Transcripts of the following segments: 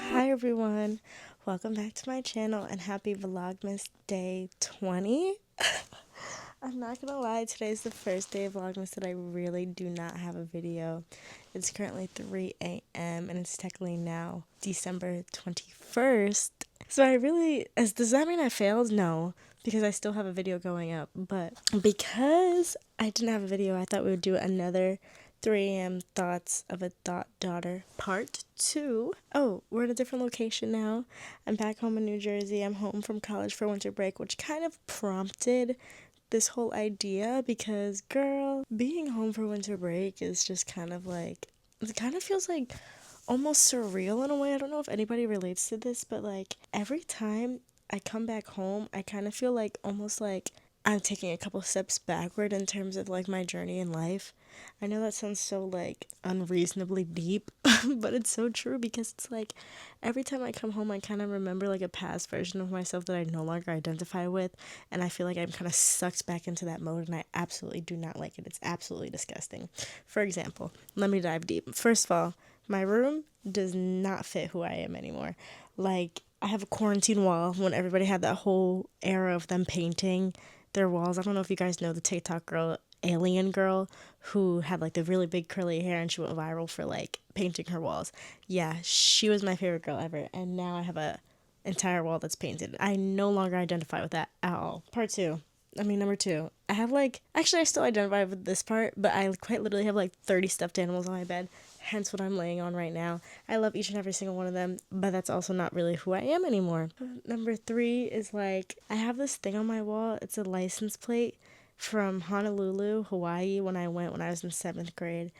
Hi everyone, welcome back to my channel and happy Vlogmas Day 20. I'm not gonna lie, today's the first day of Vlogmas that I really do not have a video. It's currently 3 a.m. and it's technically now December 21st. So does that mean I failed? No, because I still have a video going up. But because I didn't have a video, I thought we would do another 3 a.m. Thoughts of a Daughter Part 2. Oh, we're at a different location now. I'm back home in New Jersey. I'm home from college for winter break, which kind of prompted this whole idea because, girl, being home for winter break is just kind of like, it kind of feels like almost surreal in a way. I don't know if anybody relates to this, but like every time I come back home, I kind of feel like almost like I'm taking a couple steps backward in terms of like my journey in life. I know that sounds so like unreasonably deep, but it's so true because it's like every time I come home, I kind of remember like a past version of myself that I no longer identify with, and I feel like I'm kind of sucked back into that mode, and I absolutely do not like it. It's absolutely disgusting. For example, let me dive deep. First of all, my room does not fit who I am anymore. Like, I have a quarantine wall when everybody had that whole era of them painting their walls. I don't know if you guys know the TikTok girl, Alien Girl, who had like the really big curly hair and she went viral for like painting her walls. Yeah, she was my favorite girl ever. And now I have a entire wall that's painted. I no longer identify with that at all. Number two. I have like, actually, I still identify with this part, but I quite literally have like 30 stuffed animals on my bed, hence what I'm laying on right now. I love each and every single one of them, but that's also not really who I am anymore. Number three is like, I have this thing on my wall. It's a license plate from Honolulu, Hawaii, when I was in 7th grade.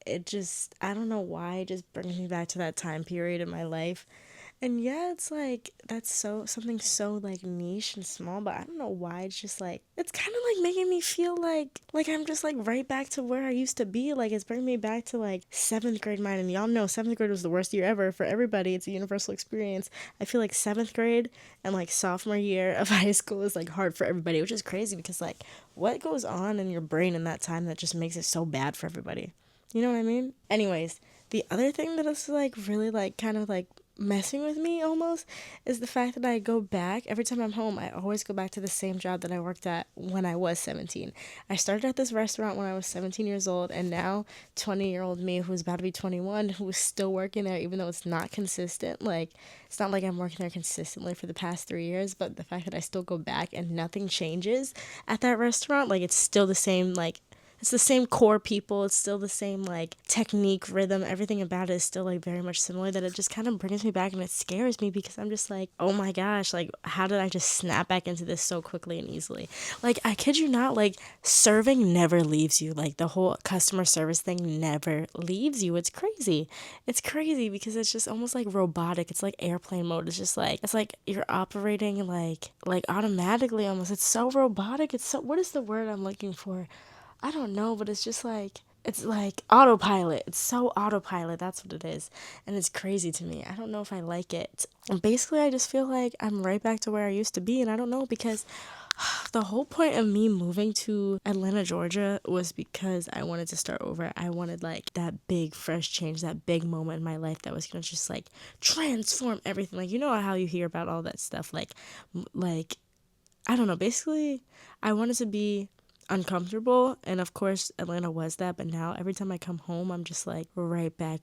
I don't know why, it just brings me back to that time period in my life. And yeah, it's like that's something so like niche and small, but I don't know why it's just like it's kind of like making me feel like I'm just like right back to where I used to be. Like it's bringing me back to like 7th grade mind, and y'all know 7th grade was the worst year ever for everybody. It's a universal experience. I feel like 7th grade and like sophomore year of high school is like hard for everybody, which is crazy because like what goes on in your brain in that time that just makes it so bad for everybody? You know what I mean? Anyways, the other thing that is like really like kind of like messing with me almost is the fact that I go back every time I'm home. I always go back to the same job that I worked at when I was 17. I started at this restaurant when I was 17 years old, and now 20-year-old me who's about to be 21 who is still working there even though it's not consistent. Like it's not like I'm working there consistently for the past 3 years, but the fact that I still go back and nothing changes at that restaurant, like it's still the same, like it's the same core people. It's still the same like technique, rhythm, everything about it is still like very much similar, that it just kind of brings me back and it scares me because I'm just like, oh my gosh, like how did I just snap back into this so quickly and easily? Like I kid you not, like serving never leaves you. Like the whole customer service thing never leaves you. It's crazy. It's crazy because it's just almost like robotic. It's like airplane mode. It's like you're operating like automatically almost. It's so robotic. It's so, what is the word I'm looking for? I don't know, but it's like autopilot. It's so autopilot. That's what it is. And it's crazy to me. I don't know if I like it. And basically, I just feel like I'm right back to where I used to be. And I don't know because the whole point of me moving to Atlanta, Georgia was because I wanted to start over. I wanted like that big fresh change, that big moment in my life that was going to just like transform everything. Like, you know how you hear about all that stuff. Like, I don't know. Basically, I wanted to be uncomfortable, and of course Atlanta was that, but now every time I come home I'm just like right back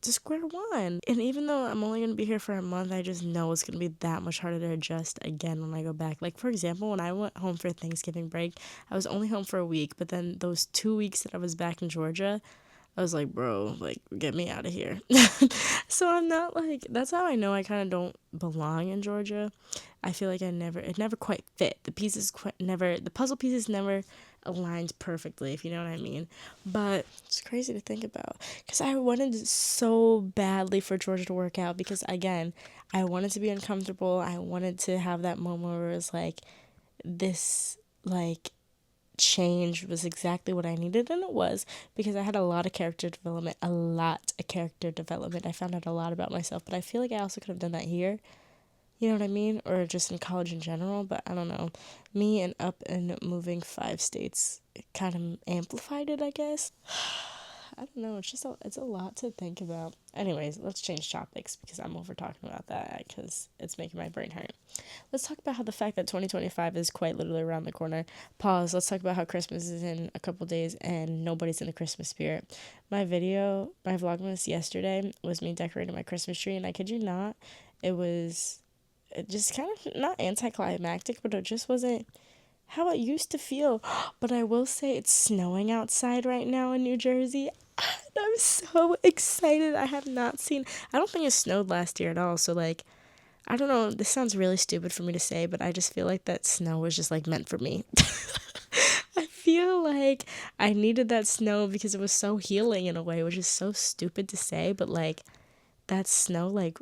to square one. And even though I'm only gonna be here for a month, I just know it's gonna be that much harder to adjust again when I go back. Like for example, when I went home for Thanksgiving break, I was only home for a week, but then those 2 weeks that I was back in Georgia, I was like, bro, like, get me out of here. So I'm not like, that's how I know I kind of don't belong in Georgia. I feel like it never quite fit. The puzzle pieces never aligned perfectly, if you know what I mean. But it's crazy to think about because I wanted so badly for Georgia to work out because, again, I wanted to be uncomfortable. I wanted to have that moment where it was like, this, like, change was exactly what I needed, and it was because I had a lot of character development, I found out a lot about myself, but I feel like I also could have done that here. You know what I mean? Or just in college in general, but I don't know. Me and up and moving 5 states, it kind of amplified it, I guess. I don't know. It's a lot to think about. Anyways, let's change topics because I'm over talking about that because it's making my brain hurt. Let's talk about how the fact that 2025 is quite literally around the corner. Pause. Let's talk about how Christmas is in a couple days and nobody's in the Christmas spirit. My vlogmas yesterday was me decorating my Christmas tree, and I kid you not, it just kind of not anticlimactic, but it just wasn't how it used to feel. But I will say it's snowing outside right now in New Jersey. I'm so excited. I don't think it snowed last year at all. So, like, I don't know. This sounds really stupid for me to say, but I just feel like that snow was just, like, meant for me. I feel like I needed that snow because it was so healing in a way, which is so stupid to say, but, like, that snow, like,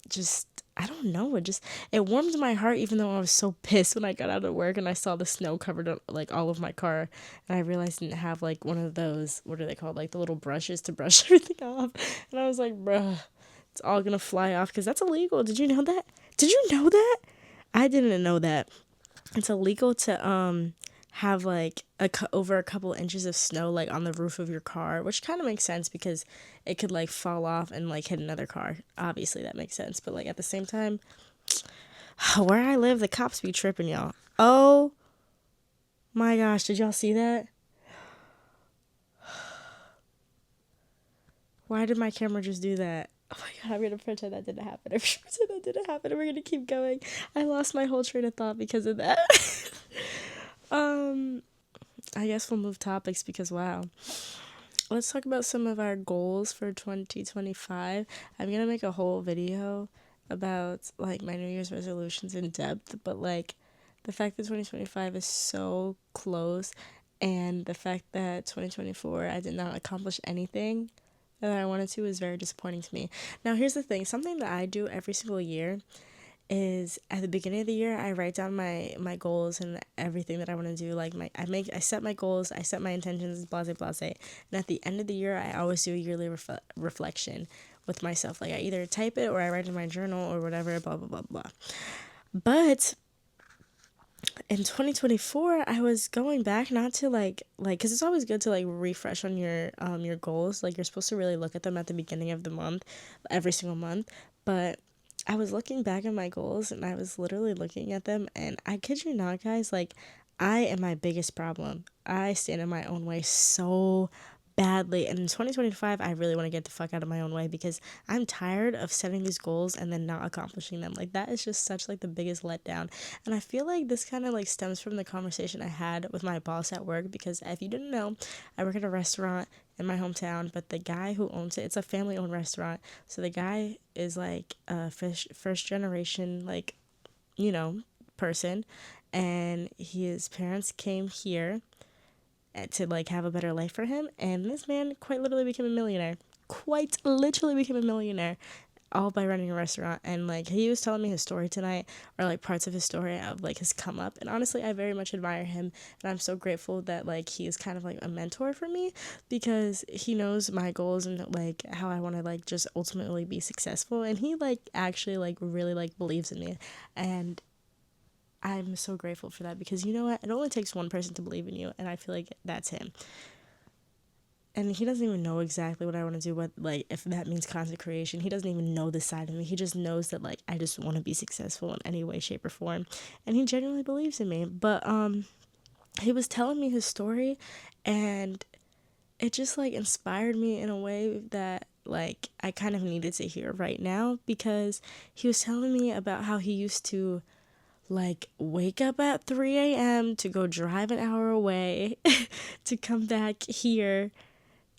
just I don't know, it warmed my heart even though I was so pissed when I got out of work and I saw the snow covered like all of my car, and I realized I didn't have like one of those, what are they called, like the little brushes to brush everything off, and I was like, bruh, it's all gonna fly off because that's illegal. Did you know that? Did you know that? I didn't know that. It's illegal to have like over a couple inches of snow like on the roof of your car, which kind of makes sense because it could like fall off and like hit another car. Obviously that makes sense, but like at the same time, where I live, the cops be tripping, y'all. Oh my gosh, did y'all see that? Why did my camera just do that? Oh my god, I'm gonna pretend that didn't happen. I'm gonna pretend that didn't happen and we're gonna keep going. I lost my whole train of thought because of that. I guess we'll move topics because wow. Let's talk about some of our goals for 2025. I'm going to make a whole video about like my New Year's resolutions in depth, but like the fact that 2025 is so close and the fact that 2024 I did not accomplish anything that I wanted to is very disappointing to me. Now, here's the thing. Something that I do every single year is at the beginning of the year I write down my goals and everything that I want to do. Like I set my goals, I set my intentions, blase blase. And at the end of the year I always do a yearly reflection with myself. Like I either type it or I write in my journal or whatever, blah blah blah blah. But in 2024 I was going back not to like because it's always good to like refresh on your goals. Like you're supposed to really look at them at the beginning of the month, every single month. But I was looking back at my goals and I was literally looking at them, and I kid you not, guys, like I am my biggest problem. I stand in my own way so badly, and in 2025 I really want to get the fuck out of my own way because I'm tired of setting these goals and then not accomplishing them. Like that is just such like the biggest letdown. And I feel like this kind of like stems from the conversation I had with my boss at work, because if you didn't know, I work at a restaurant in my hometown, but the guy who owns it, it's a family owned restaurant, so the guy is like a first generation, like, you know, person, and his parents came here to like have a better life for him, and this man quite literally became a millionaire, all by running a restaurant. And like he was telling me his story tonight, or like parts of his story of like his come up, and honestly I very much admire him, and I'm so grateful that like he is kind of like a mentor for me because he knows my goals and like how I want to like just ultimately be successful, and he like actually like really like believes in me, and I'm so grateful for that because you know what? It only takes one person to believe in you, and I feel like that's him. And he doesn't even know exactly what I want to do, what like if that means content creation. He doesn't even know this side of me. He just knows that like I just want to be successful in any way, shape, or form, and he genuinely believes in me. But he was telling me his story, and it just like inspired me in a way that like I kind of needed to hear right now, because he was telling me about how he used to like wake up at 3 a.m. to go drive an hour away to come back here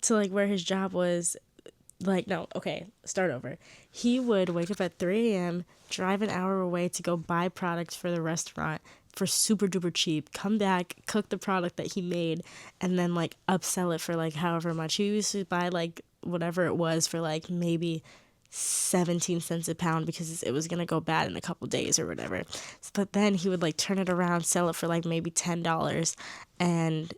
to like where his job was. Like, no, okay, start over. He would wake up at 3 a.m., drive an hour away to go buy products for the restaurant for super duper cheap, come back, cook the product that he made, and then like upsell it for like however much. He used to buy like whatever it was for like maybe 17 cents a pound because it was gonna go bad in a couple days or whatever. But then he would like turn it around, sell it for like maybe $10, and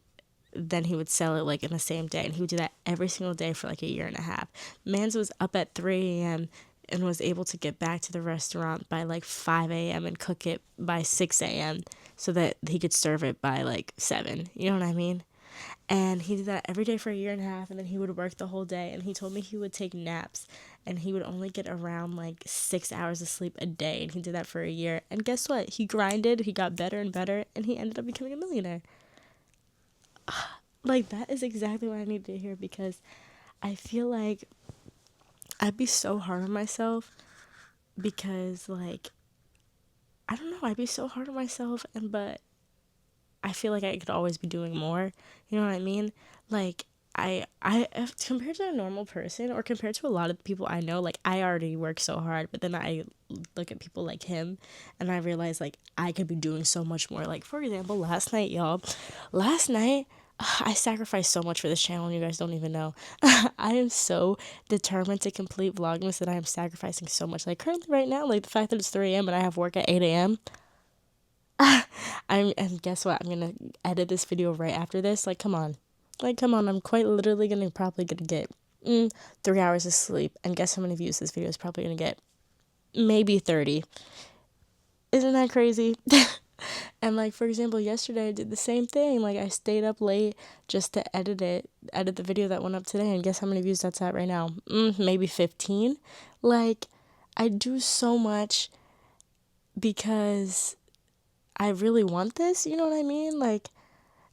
then he would sell it like in the same day, and he would do that every single day for like a year and a half. Mans was up at 3 a.m. and was able to get back to the restaurant by like 5 a.m. and cook it by 6 a.m. so that he could serve it by like 7. You know what I mean? And he did that every day for a year and a half, and then he would work the whole day. And he told me he would take naps, and he would only get around like 6 hours of sleep a day. And he did that for a year. And guess what? He grinded, he got better and better, and he ended up becoming a millionaire. Like, that is exactly what I needed to hear, because I feel like I'd be so hard on myself because, like, I don't know, I'd be so hard on myself, but I feel like I could always be doing more. You know what I mean? Like, if compared to a normal person, or compared to a lot of people I know, like, I already work so hard, but then I look at people like him, and I realize, like, I could be doing so much more. Like, for example, last night, I sacrificed so much for this channel, and you guys don't even know. I am so determined to complete Vlogmas that I am sacrificing so much. Like, currently right now, like, the fact that it's 3 a.m. and I have work at 8 a.m., and guess what? I'm gonna edit this video right after this. Like, come on. I'm quite literally probably gonna get 3 hours of sleep. And guess how many views this video is probably gonna get? Maybe 30. Isn't that crazy? And, like, for example, yesterday I did the same thing. Like, I stayed up late just to edit the video that went up today. And guess how many views that's at right now? Maybe 15. Like, I do so much because I really want this, you know what I mean? Like,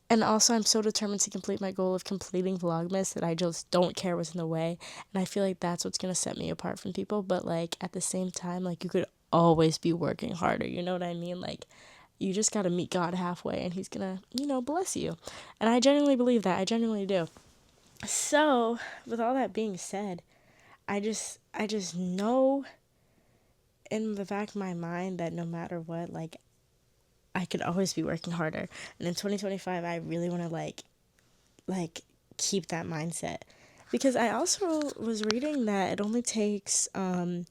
and also I'm so determined to complete my goal of completing Vlogmas that I just don't care what's in the way. And I feel like that's what's going to set me apart from people. But, like, at the same time, like, you could always be working harder, you know what I mean? Like, you just got to meet God halfway, and he's going to, bless you. And I genuinely believe that. I genuinely do. So, with all that being said, I just know in the back of my mind that no matter what, like, I could always be working harder. And in 2025, I really want to, like keep that mindset. Because I also was reading that it only takes 30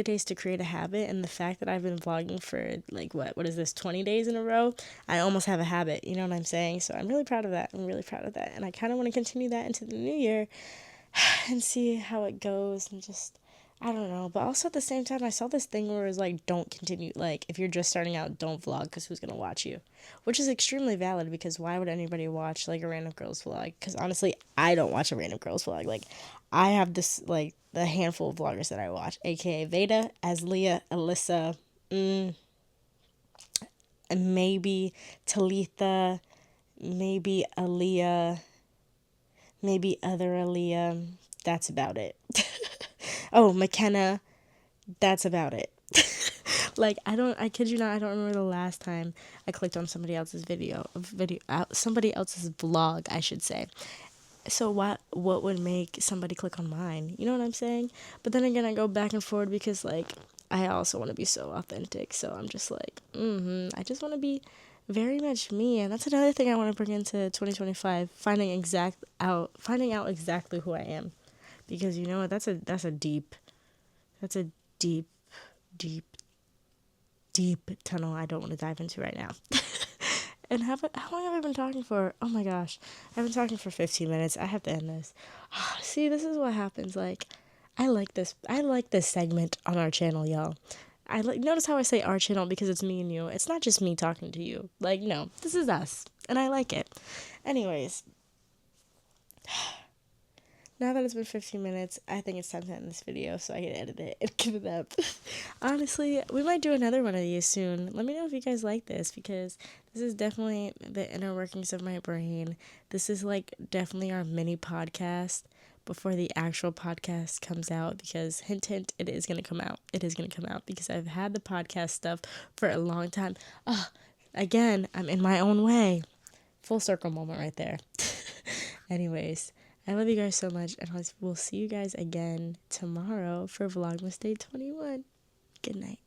days to create a habit. And the fact that I've been vlogging for, like, what is this, 20 days in a row? I almost have a habit, you know what I'm saying? So I'm really proud of that. And I kind of want to continue that into the new year and see how it goes, and just, I don't know. But also at the same time, I saw this thing where it was like, don't continue, like, if you're just starting out, don't vlog, because who's gonna watch you? Which is extremely valid, because why would anybody watch, like, a random girl's vlog? Because honestly, I don't watch a random girl's vlog. Like, I have this, like, the handful of vloggers that I watch, aka Veda, Aslia, Alyssa, and maybe Talitha, maybe Aaliyah, maybe other Aaliyah. That's about it. Oh, McKenna. That's about it. Like, I kid you not, I don't remember the last time I clicked on somebody else's somebody else's vlog, I should say. So what would make somebody click on mine? You know what I'm saying? But then again, I go back and forth, because, like, I also want to be so authentic. So I'm just like, I just want to be very much me. And that's another thing I want to bring into 2025, finding out exactly who I am. Because, you know what, that's a deep tunnel I don't want to dive into right now. And how long have I been talking for? Oh my gosh, I've been talking for 15 minutes. I have to end this. See, this is what happens. Like, I like this segment on our channel, y'all. Notice how I say our channel, because it's me and you. It's not just me talking to you. Like, no, this is us, and I like it. Anyways, now that it's been 15 minutes, I think it's time to end this video so I can edit it and give it up. Honestly, we might do another one of these soon. Let me know if you guys like this, because this is definitely the inner workings of my brain. This is, like, definitely our mini podcast before the actual podcast comes out, because hint, hint, it is going to come out. It is going to come out, because I've had the podcast stuff for a long time. Again, I'm in my own way. Full circle moment right there. Anyways, I love you guys so much, and we'll see you guys again tomorrow for Vlogmas Day 21. Good night.